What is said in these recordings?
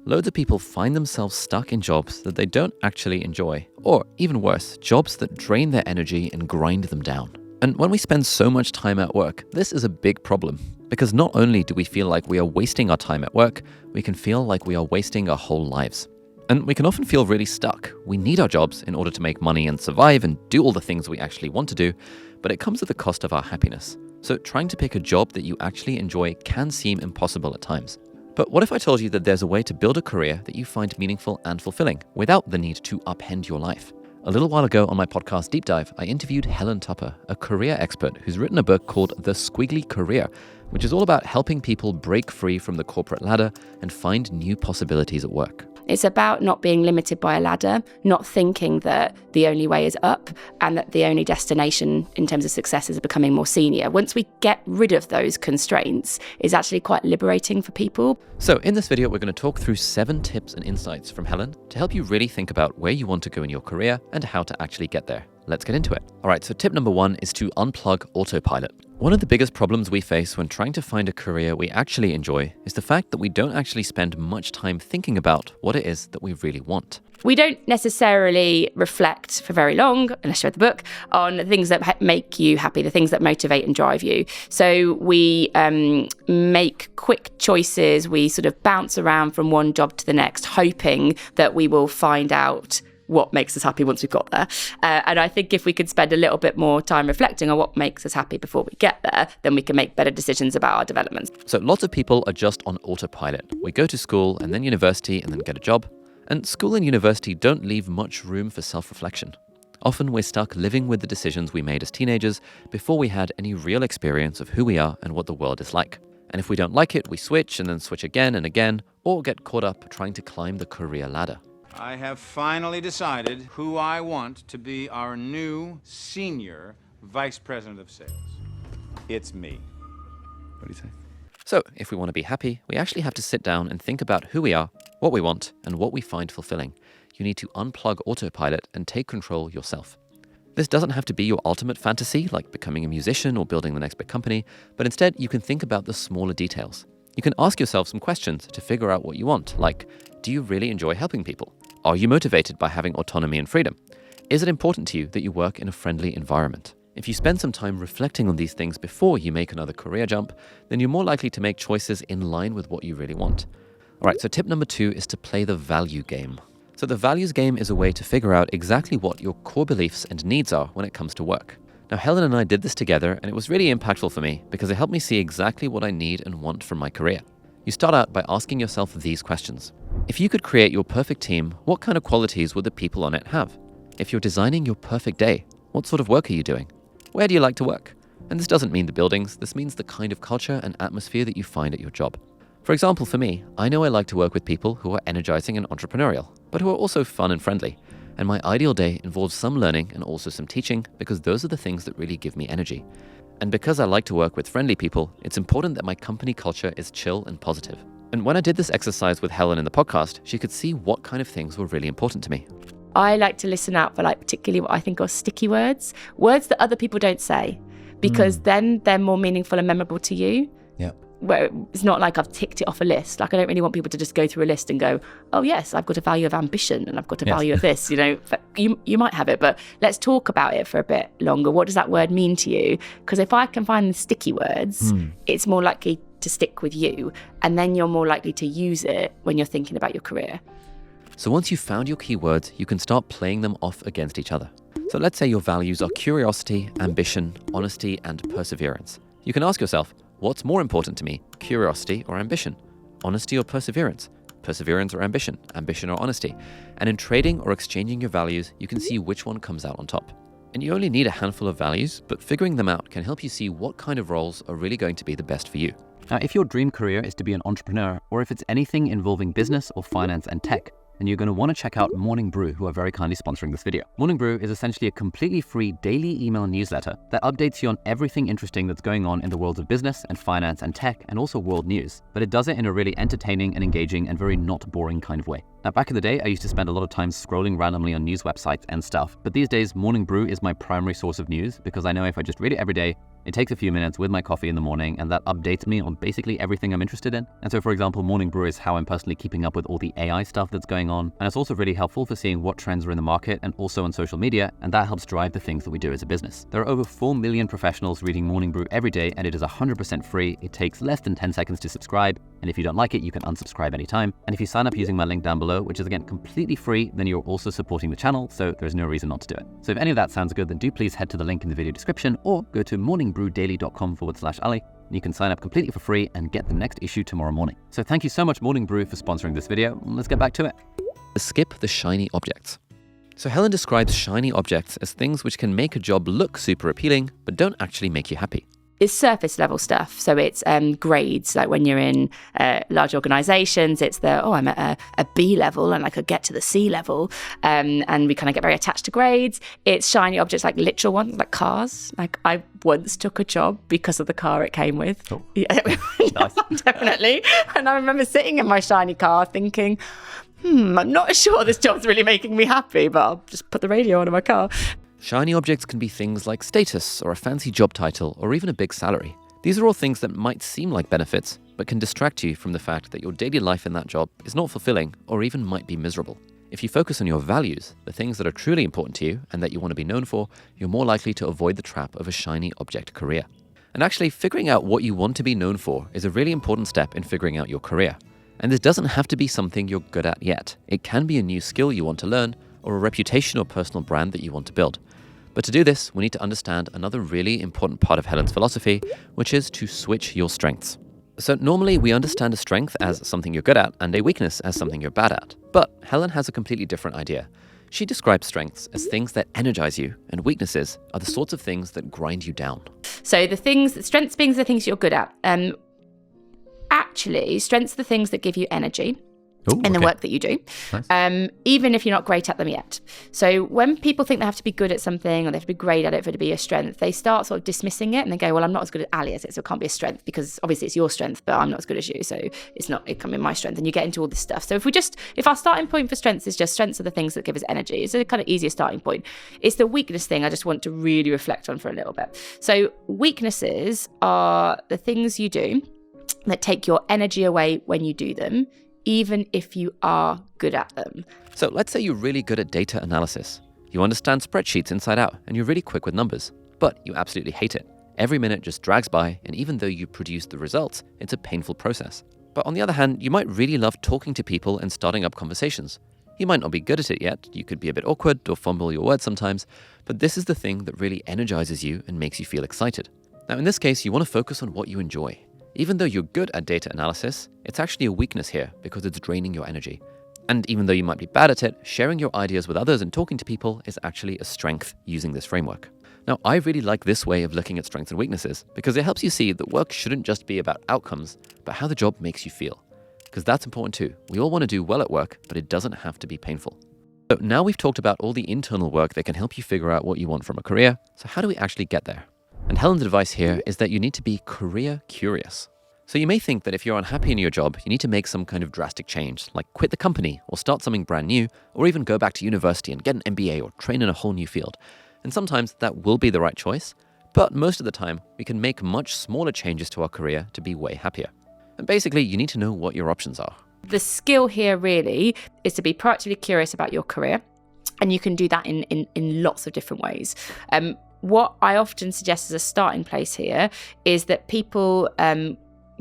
loads of people find themselves stuck in jobs that they don't actually enjoy, or even worse, jobs that drain their energy and grind them down. And when we spend so much time at work, this is a big problem, because not only do we feel like we are wasting our time at work, we can feel like we are wasting our whole lives. And we can often feel really stuck. We need our jobs in order to make money and survive and do all the things we actually want to do, but it comes at the cost of our happiness. So trying to pick a job that you actually enjoy can seem impossible at times. But what if I told you that there's a way to build a career that you find meaningful and fulfilling without the need to upend your life? A little while ago on my podcast Deep Dive, I interviewed Helen Tupper, a career expert who's written a book called The Squiggly Career, which is all about helping people break free from the corporate ladder and find new possibilities at work. It's about not being limited by a ladder, not thinking that the only way is up and that the only destination in terms of success is becoming more senior. Once we get rid of those constraints, it's actually quite liberating for people. So in this video, we're going to talk through 7 tips and insights from Helen to help you really think about where you want to go in your career and how to actually get there. Let's get into it. All right, so tip number 1 is to unplug autopilot. One of the biggest problems we face when trying to find a career we actually enjoy is the fact that we don't actually spend much time thinking about what it is that we really want. We don't necessarily reflect for very long, unless you read the book, on the things that make you happy, the things that motivate and drive you. So we make quick choices. We sort of bounce around from one job to the next, hoping that we will find out what makes us happy once we've got there. And I think if we could spend a little bit more time reflecting on what makes us happy before we get there, then we can make better decisions about our developments. So lots of people are just on autopilot. We go to school and then university and then get a job. And school and university don't leave much room for self-reflection. Often we're stuck living with the decisions we made as teenagers before we had any real experience of who we are and what the world is like. And if we don't like it, we switch and then switch again and again, or get caught up trying to climb the career ladder. I have finally decided who I want to be our new senior vice president of sales. It's me. What do you say? So, if we want to be happy, we actually have to sit down and think about who we are, what we want, and what we find fulfilling. You need to unplug autopilot and take control yourself. This doesn't have to be your ultimate fantasy, like becoming a musician or building the next big company, but instead you can think about the smaller details. You can ask yourself some questions to figure out what you want, like, do you really enjoy helping people? Are you motivated by having autonomy and freedom? Is it important to you that you work in a friendly environment? If you spend some time reflecting on these things before you make another career jump, then you're more likely to make choices in line with what you really want. All right, so tip number 2 is to play the value game. So the values game is a way to figure out exactly what your core beliefs and needs are when it comes to work. Now, Helen and I did this together, and it was really impactful for me because it helped me see exactly what I need and want from my career. You start out by asking yourself these questions. If you could create your perfect team, what kind of qualities would the people on it have? If you're designing your perfect day, what sort of work are you doing? Where do you like to work? And this doesn't mean the buildings, this means the kind of culture and atmosphere that you find at your job. For example, for me, I know I like to work with people who are energizing and entrepreneurial, but who are also fun and friendly. And my ideal day involves some learning and also some teaching, because those are the things that really give me energy. And because I like to work with friendly people, it's important that my company culture is chill and positive. And when I did this exercise with Helen in the podcast, she could see what kind of things were really important to me. I like to listen out for particularly what I think are sticky words that other people don't say, because then they're more meaningful and memorable to you. Yeah. Where it's not like I've ticked it off a list. I don't really want people to just go through a list and go, oh yes, I've got a value of ambition and I've got a value of this. You might have it, but let's talk about it for a bit longer. What does that word mean to you? Because if I can find the sticky words, it's more likely to stick with you, and then you're more likely to use it when you're thinking about your career. So once you've found your keywords, you can start playing them off against each other. So let's say your values are curiosity, ambition, honesty, and perseverance. You can ask yourself, what's more important to me, curiosity or ambition? Honesty or perseverance? Perseverance or ambition? Ambition or honesty? And in trading or exchanging your values, you can see which one comes out on top. And you only need a handful of values, but figuring them out can help you see what kind of roles are really going to be the best for you. Now, if your dream career is to be an entrepreneur, or if it's anything involving business or finance and tech, then you're going to want to check out Morning Brew, who are very kindly sponsoring this video. Morning Brew is essentially a completely free daily email newsletter that updates you on everything interesting that's going on in the worlds of business and finance and tech, and also world news. But it does it in a really entertaining and engaging and very not boring kind of way. Now, back in the day, I used to spend a lot of time scrolling randomly on news websites and stuff, but these days, Morning Brew is my primary source of news because I know if I just read it every day, it takes a few minutes with my coffee in the morning, and that updates me on basically everything I'm interested in. And so, for example, Morning Brew is how I'm personally keeping up with all the AI stuff that's going on, and it's also really helpful for seeing what trends are in the market and also on social media, and that helps drive the things that we do as a business. There are over 4 million professionals reading Morning Brew every day, and it is 100% free. It takes less than 10 seconds to subscribe, and if you don't like it, you can unsubscribe anytime. And if you sign up using my link down below, which is again completely free, then you're also supporting the channel, so there's no reason not to do it. So if any of that sounds good, then do please head to the link in the video description or go to morningbrewdaily.com/Ali, and you can sign up completely for free and get the next issue tomorrow morning. So thank you so much, Morning Brew, for sponsoring this video. Let's get back to it. Skip the shiny objects. So Helen describes shiny objects as things which can make a job look super appealing, but don't actually make you happy. It's surface level stuff. So it's grades, like when you're in large organizations, it's I'm at a B level and I could get to the C level. And we kind of get very attached to grades. It's shiny objects, like literal ones, like cars. Like I once took a job because of the car it came with. Oh. Yeah, Nice. definitely. And I remember sitting in my shiny car thinking, I'm not sure this job's really making me happy, but I'll just put the radio on in my car. Shiny objects can be things like status or a fancy job title or even a big salary. These are all things that might seem like benefits, but can distract you from the fact that your daily life in that job is not fulfilling or even might be miserable. If you focus on your values, the things that are truly important to you and that you want to be known for, you're more likely to avoid the trap of a shiny object career. And actually, figuring out what you want to be known for is a really important step in figuring out your career. And this doesn't have to be something you're good at yet. It can be a new skill you want to learn or a reputation or personal brand that you want to build. But to do this, we need to understand another really important part of Helen's philosophy, which is to switch your strengths. So normally we understand a strength as something you're good at and a weakness as something you're bad at. But Helen has a completely different idea. She describes strengths as things that energize you, and weaknesses are the sorts of things that grind you down. So strengths being the things you're good at. Actually, strengths are the things that give you energy. In the work that you do, Nice. Even if you're not great at them yet. So when people think they have to be good at something or they have to be great at it for it to be a strength, they start sort of dismissing it and they go, well, I'm not as good as Ali as it, so it can't be a strength because obviously it's your strength, but I'm not as good as you, so it can't be my strength. And you get into all this stuff. So if our starting point for strengths is just strengths are the things that give us energy, it's a kind of easier starting point. It's the weakness thing I just want to really reflect on for a little bit. So weaknesses are the things you do that take your energy away when you do them, even if you are good at them. So let's say you're really good at data analysis. You understand spreadsheets inside out, and you're really quick with numbers, but you absolutely hate it. Every minute just drags by, and even though you produce the results, it's a painful process. But on the other hand, you might really love talking to people and starting up conversations. You might not be good at it yet, you could be a bit awkward or fumble your words sometimes, but this is the thing that really energizes you and makes you feel excited. Now in this case, you want to focus on what you enjoy. Even though you're good at data analysis, it's actually a weakness here because it's draining your energy. And even though you might be bad at it, sharing your ideas with others and talking to people is actually a strength using this framework. Now, I really like this way of looking at strengths and weaknesses because it helps you see that work shouldn't just be about outcomes, but how the job makes you feel. Because that's important too. We all want to do well at work, but it doesn't have to be painful. So now we've talked about all the internal work that can help you figure out what you want from a career. So how do we actually get there? And Helen's advice here is that you need to be career curious. So you may think that if you're unhappy in your job, you need to make some kind of drastic change, like quit the company or start something brand new, or even go back to university and get an MBA or train in a whole new field. And sometimes that will be the right choice, but most of the time we can make much smaller changes to our career to be way happier. And basically, you need to know what your options are. The skill here really is to be proactively curious about your career, and you can do that in lots of different ways. What I often suggest as a starting place here is that people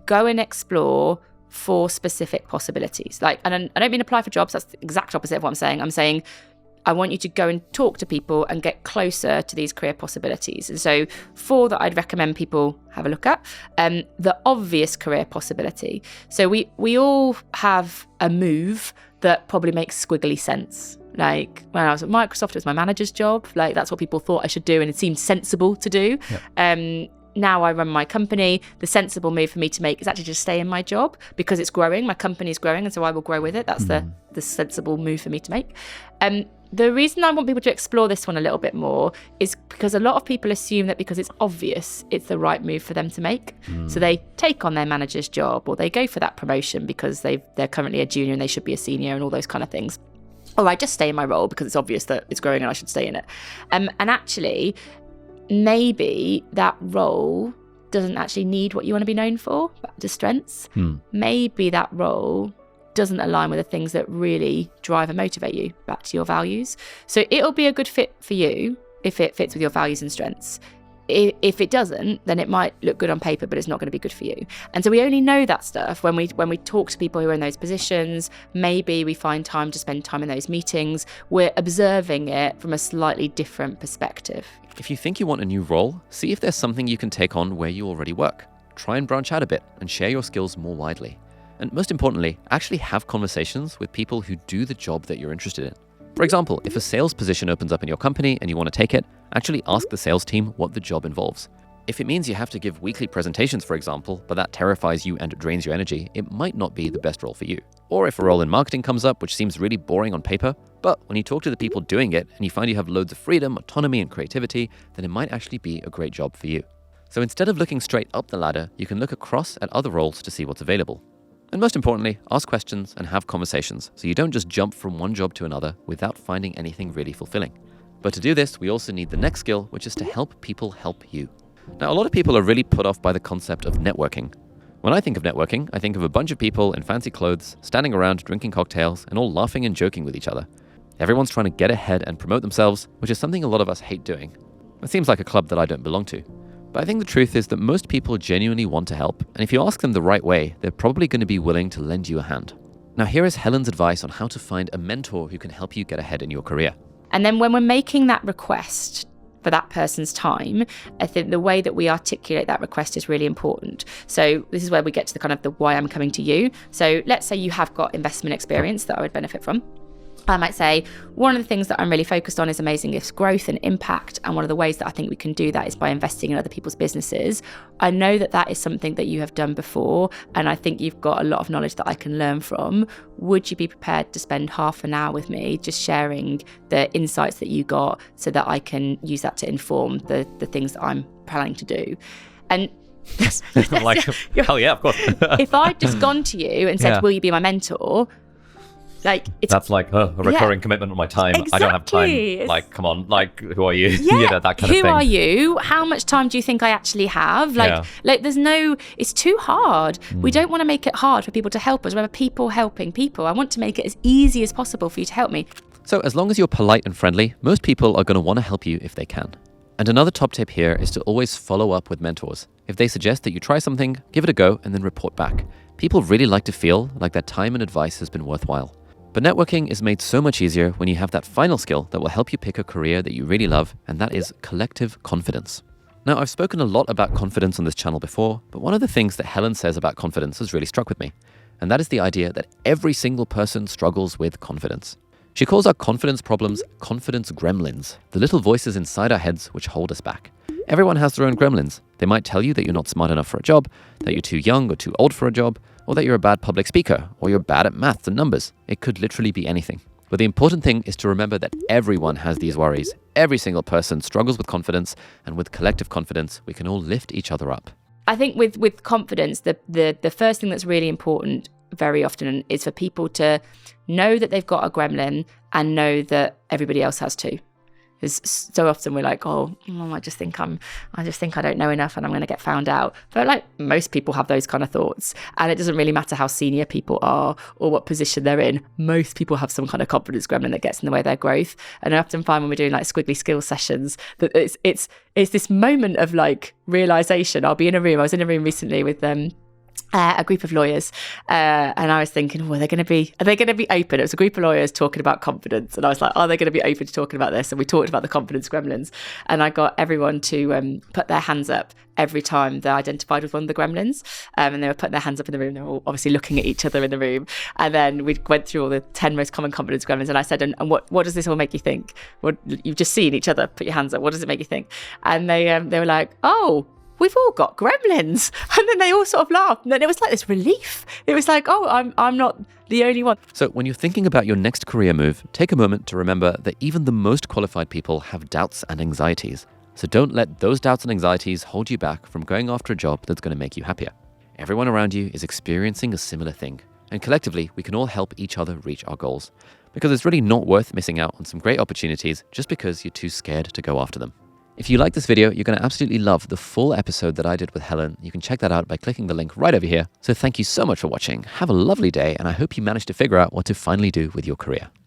go and explore for specific possibilities. And I don't mean apply for jobs, that's the exact opposite of what I'm saying. I'm saying I want you to go and talk to people and get closer to these career possibilities. And so 4 that I'd recommend people have a look at. The obvious career possibility. So we all have a move that probably makes squiggly sense. Like when I was at Microsoft, it was my manager's job. Like that's what people thought I should do and it seemed sensible to do. Yep. now I run my company, the sensible move for me to make is actually just stay in my job because it's growing. My company is growing, and so I will grow with it. That's the sensible move for me to make. The reason I want people to explore this one a little bit more is because a lot of people assume that because it's obvious, it's the right move for them to make. So they take on their manager's job, or they go for that promotion because they're currently a junior and they should be a senior, and all those kind of things. Or I just stay in my role because it's obvious that it's growing and I should stay in it. And actually, maybe that role doesn't actually need what you want to be known for, back to strengths. Maybe that role doesn't align with the things that really drive and motivate you, back to your values. So it'll be a good fit for you if it fits with your values and strengths. If it doesn't, then it might look good on paper, but it's not going to be good for you. And so we only know that stuff when we talk to people who are in those positions. Maybe we find time to spend time in those meetings. We're observing it from a slightly different perspective. If you think you want a new role, see if there's something you can take on where you already work. Try and branch out a bit and share your skills more widely. And most importantly, actually have conversations with people who do the job that you're interested in. For example, if a sales position opens up in your company and you want to take it, actually ask the sales team what the job involves. If it means you have to give weekly presentations, for example, but that terrifies you and drains your energy, it might not be the best role for you. Or if a role in marketing comes up which seems really boring on paper, but when you talk to the people doing it and you find you have loads of freedom, autonomy, and creativity, then it might actually be a great job for you. So instead of looking straight up the ladder, you can look across at other roles to see what's available. And most importantly, ask questions and have conversations so you don't just jump from one job to another without finding anything really fulfilling. But to do this, we also need the next skill, which is to help people help you. Now, a lot of people are really put off by the concept of networking. When I think of networking, I think of a bunch of people in fancy clothes, standing around drinking cocktails and all laughing and joking with each other. Everyone's trying to get ahead and promote themselves, which is something a lot of us hate doing. It seems like a club that I don't belong to. But I think the truth is that most people genuinely want to help, and if you ask them the right way, they're probably going to be willing to lend you a hand. Now, here is Helen's advice on how to find a mentor who can help you get ahead in your career. And then when we're making that request for that person's time, I think the way that we articulate that request is really important. So this is where we get to the kind of the why I'm coming to you. So let's say you have got investment experience that I would benefit from. I might say, one of the things that I'm really focused on is Amazing Gifts growth and impact. And one of the ways that I think we can do that is by investing in other people's businesses. I know that that is something that you have done before, and I think you've got a lot of knowledge that I can learn from. Would you be prepared to spend half an hour with me just sharing the insights that you got so that I can use that to inform the things that I'm planning to do? And like, hell yeah, of course. If I'd just gone to you and said, will you be my mentor? Like, that's like a recurring commitment on my time. Exactly. I don't have time. Like, come on, like, who are you? Yeah, that kind of thing. Who are you? How much time do you think I actually have? Like there's no, it's too hard. We don't want to make it hard for people to help us. Remember, people helping people. I want to make it as easy as possible for you to help me. So as long as you're polite and friendly, most people are going to want to help you if they can. And another top tip here is to always follow up with mentors. If they suggest that you try something, give it a go and then report back. People really like to feel like their time and advice has been worthwhile. But networking is made so much easier when you have that final skill that will help you pick a career that you really love, and that is collective confidence. Now, I've spoken a lot about confidence on this channel before, but one of the things that Helen says about confidence has really struck with me, and that is the idea that every single person struggles with confidence. She calls our confidence problems confidence gremlins, the little voices inside our heads which hold us back. Everyone has their own gremlins. They might tell you that you're not smart enough for a job, that you're too young or too old for a job, or that you're a bad public speaker, or you're bad at maths and numbers. It could literally be anything. But the important thing is to remember that everyone has these worries. Every single person struggles with confidence, and with collective confidence, we can all lift each other up. I think with confidence, the first thing that's really important very often is for people to know that they've got a gremlin and know that everybody else has too. Because so often we're like, I just think I don't know enough and I'm going to get found out. But like most people have those kind of thoughts, and it doesn't really matter how senior people are or what position they're in. Most people have some kind of confidence gremlin that gets in the way of their growth. And I often find when we're doing like squiggly skills sessions that it's this moment of like realization. I'll be in a room. I was in a room recently with a group of lawyers, and I was thinking, are they going to be open? It was a group of lawyers talking about confidence, and I was like, are they going to be open to talking about this? And we talked about the confidence gremlins, and I got everyone to put their hands up every time they identified with one of the gremlins, and they were putting their hands up in the room. They were all obviously looking at each other in the room, and then we went through all the 10 most common confidence gremlins, and I said, and what does this all make you think? What, you've just seen each other put your hands up, what does it make you think? And they were like, we've all got gremlins. And then they all sort of laughed. And then it was like this relief. It was like, oh, I'm not the only one. So when you're thinking about your next career move, take a moment to remember that even the most qualified people have doubts and anxieties. So don't let those doubts and anxieties hold you back from going after a job that's going to make you happier. Everyone around you is experiencing a similar thing. And collectively, we can all help each other reach our goals. Because it's really not worth missing out on some great opportunities just because you're too scared to go after them. If you like this video, you're going to absolutely love the full episode that I did with Helen. You can check that out by clicking the link right over here. So thank you so much for watching. Have a lovely day, and I hope you managed to figure out what to finally do with your career.